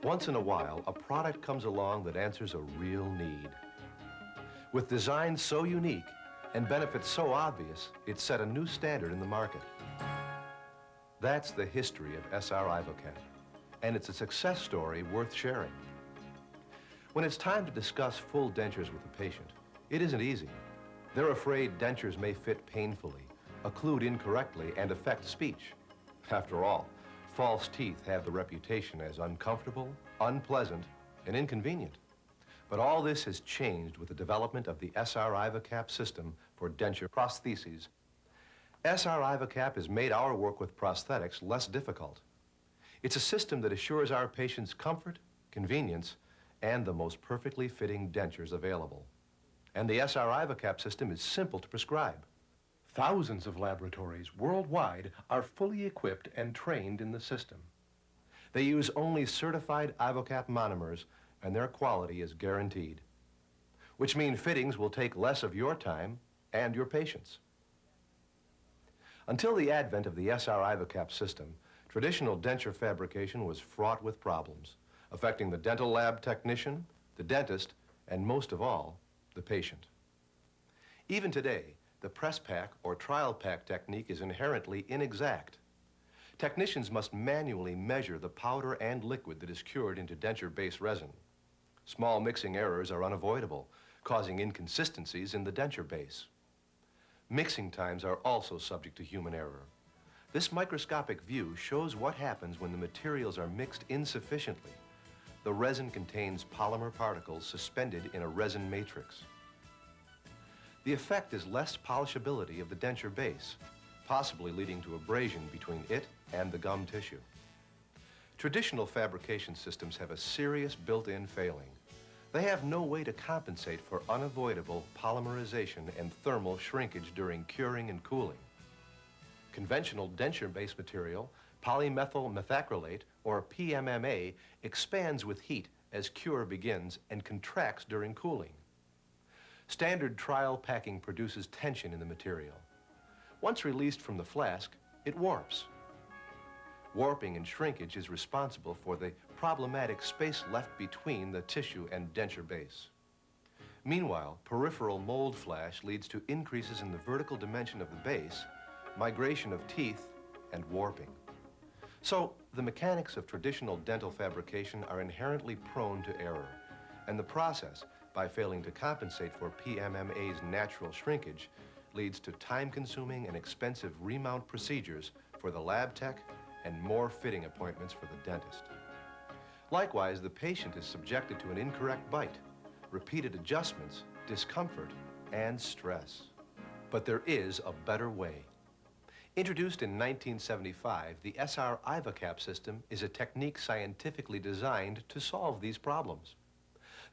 Once in a while, a product comes along that answers a real need. With design so unique and benefits so obvious, it set a new standard in the market. That's the history of SR-IVOCAP, and it's a success story worth sharing. When it's time to discuss full dentures with the patient, it isn't easy. They're afraid dentures may fit painfully, occlude incorrectly, and affect speech. After all, false teeth have the reputation as uncomfortable, unpleasant, and inconvenient. But all this has changed with the development of the SR-IVOCAP system for denture prostheses. SR-IVOCAP has made our work with prosthetics less difficult. It's a system that assures our patients comfort, convenience, and the most perfectly fitting dentures available. And the SR-IVOCAP system is simple to prescribe. Thousands of laboratories worldwide are fully equipped and trained in the system. They use only certified IVOCAP monomers, and their quality is guaranteed, which means fittings will take less of your time and your patients. Until the advent of the SR-IVOCAP system, traditional denture fabrication was fraught with problems, affecting the dental lab technician, the dentist, and most of all, the patient. Even today, the press pack or trial pack technique is inherently inexact. Technicians must manually measure the powder and liquid that is cured into denture-based resin. Small mixing errors are unavoidable, causing inconsistencies in the denture base. Mixing times are also subject to human error. This microscopic view shows what happens when the materials are mixed insufficiently. The resin contains polymer particles suspended in a resin matrix. The effect is less polishability of the denture base, possibly leading to abrasion between it and the gum tissue. Traditional fabrication systems have a serious built-in failing. They have no way to compensate for unavoidable polymerization and thermal shrinkage during curing and cooling. Conventional denture-based material, polymethyl methacrylate, or PMMA, expands with heat as cure begins and contracts during cooling. Standard trial packing produces tension in the material. Once released from the flask, it warps. Warping and shrinkage is responsible for the problematic space left between the tissue and denture base. Meanwhile, peripheral mold flash leads to increases in the vertical dimension of the base, migration of teeth, and warping. So, the mechanics of traditional dental fabrication are inherently prone to error, and the process, by failing to compensate for PMMA's natural shrinkage, leads to time-consuming and expensive remount procedures for the lab tech and more fitting appointments for the dentist. Likewise, the patient is subjected to an incorrect bite, repeated adjustments, discomfort, and stress. But there is a better way. Introduced in 1975, the SR-IVOCAP system is a technique scientifically designed to solve these problems.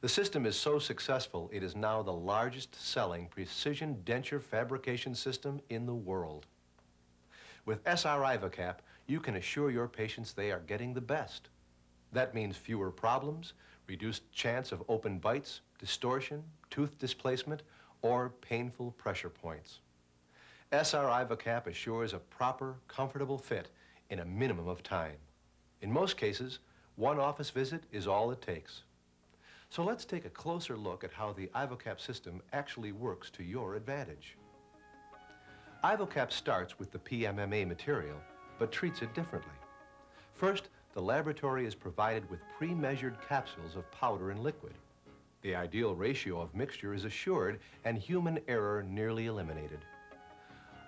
The system is so successful, it is now the largest selling precision denture fabrication system in the world. With SR-IVOCAP, you can assure your patients they are getting the best. That means fewer problems, reduced chance of open bites, distortion, tooth displacement, or painful pressure points. SR-IVOCAP assures a proper, comfortable fit in a minimum of time. In most cases, one office visit is all it takes. So let's take a closer look at how the IVOCAP system actually works to your advantage. IVOCAP starts with the PMMA material, but treats it differently. First, the laboratory is provided with pre-measured capsules of powder and liquid. The ideal ratio of mixture is assured and human error nearly eliminated.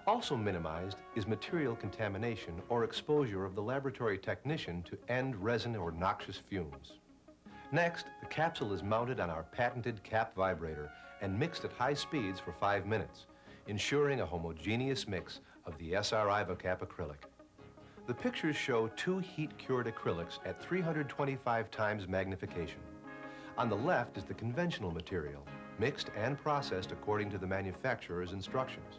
Also minimized is material contamination or exposure of the laboratory technician to end resin or noxious fumes. Next, the capsule is mounted on our patented cap vibrator and mixed at high speeds for 5 minutes, ensuring a homogeneous mix of the SR-IVOCAP acrylic. The pictures show 2 heat-cured acrylics at 325 times magnification. On the left is the conventional material, mixed and processed according to the manufacturer's instructions.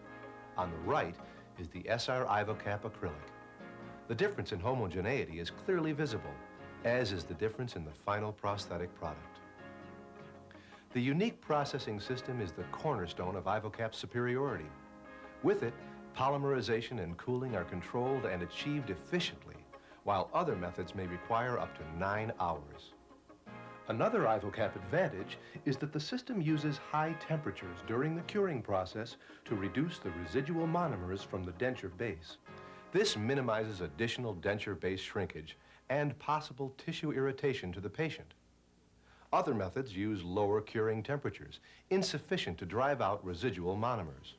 On the right is the SR-IVOCAP acrylic. The difference in homogeneity is clearly visible, as is the difference in the final prosthetic product. The unique processing system is the cornerstone of IVOCAP's superiority. With it, polymerization and cooling are controlled and achieved efficiently, while other methods may require up to 9 hours. Another IVOCAP advantage is that the system uses high temperatures during the curing process to reduce the residual monomers from the denture base. This minimizes additional denture base shrinkage and possible tissue irritation to the patient. Other methods use lower curing temperatures, insufficient to drive out residual monomers.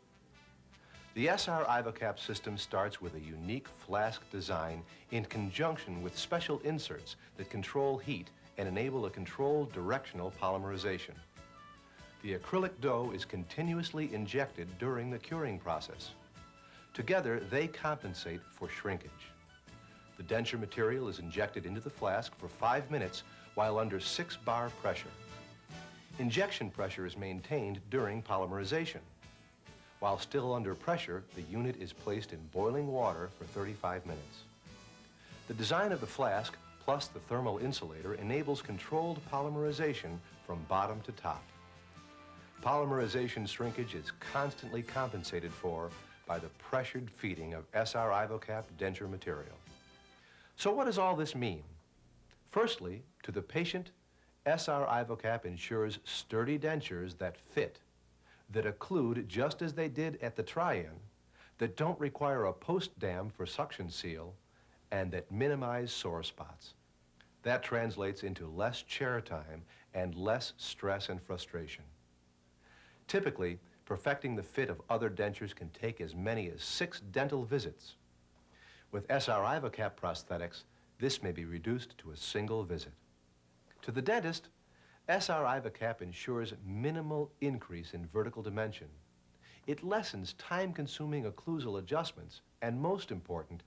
The SR-IVOCAP system starts with a unique flask design in conjunction with special inserts that control heat and enable a controlled directional polymerization. The acrylic dough is continuously injected during the curing process. Together, they compensate for shrinkage. The denture material is injected into the flask for 5 minutes while under 6-bar pressure. Injection pressure is maintained during polymerization. While still under pressure, the unit is placed in boiling water for 35 minutes. The design of the flask plus the thermal insulator enables controlled polymerization from bottom to top. Polymerization shrinkage is constantly compensated for by the pressured feeding of SR-IVOCAP denture material. So what does all this mean? Firstly, to the patient, SR-IVOCAP ensures sturdy dentures that fit, that occlude just as they did at the try-in, that don't require a post-dam for suction seal, and that minimize sore spots. That translates into less chair time and less stress and frustration. Typically, perfecting the fit of other dentures can take as many as 6 dental visits. With SR-IVOCAP prosthetics, this may be reduced to a single visit. To the dentist, SR-IVOCAP ensures minimal increase in vertical dimension. It lessens time-consuming occlusal adjustments, and most important,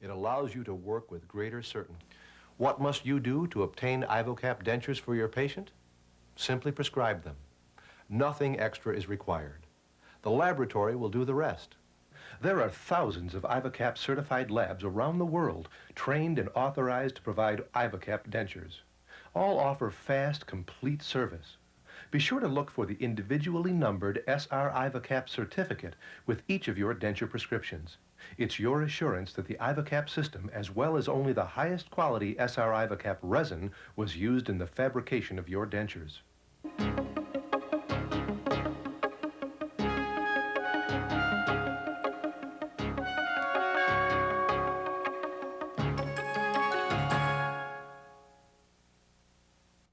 it allows you to work with greater certainty. What must you do to obtain IVOCAP dentures for your patient? Simply prescribe them. Nothing extra is required. The laboratory will do the rest. There are thousands of IVOCAP certified labs around the world trained and authorized to provide IVOCAP dentures. All offer fast, complete service. Be sure to look for the individually numbered SR-IVOCAP certificate with each of your denture prescriptions. It's your assurance that the IVOCAP system, as well as only the highest quality SR-IVOCAP resin, was used in the fabrication of your dentures.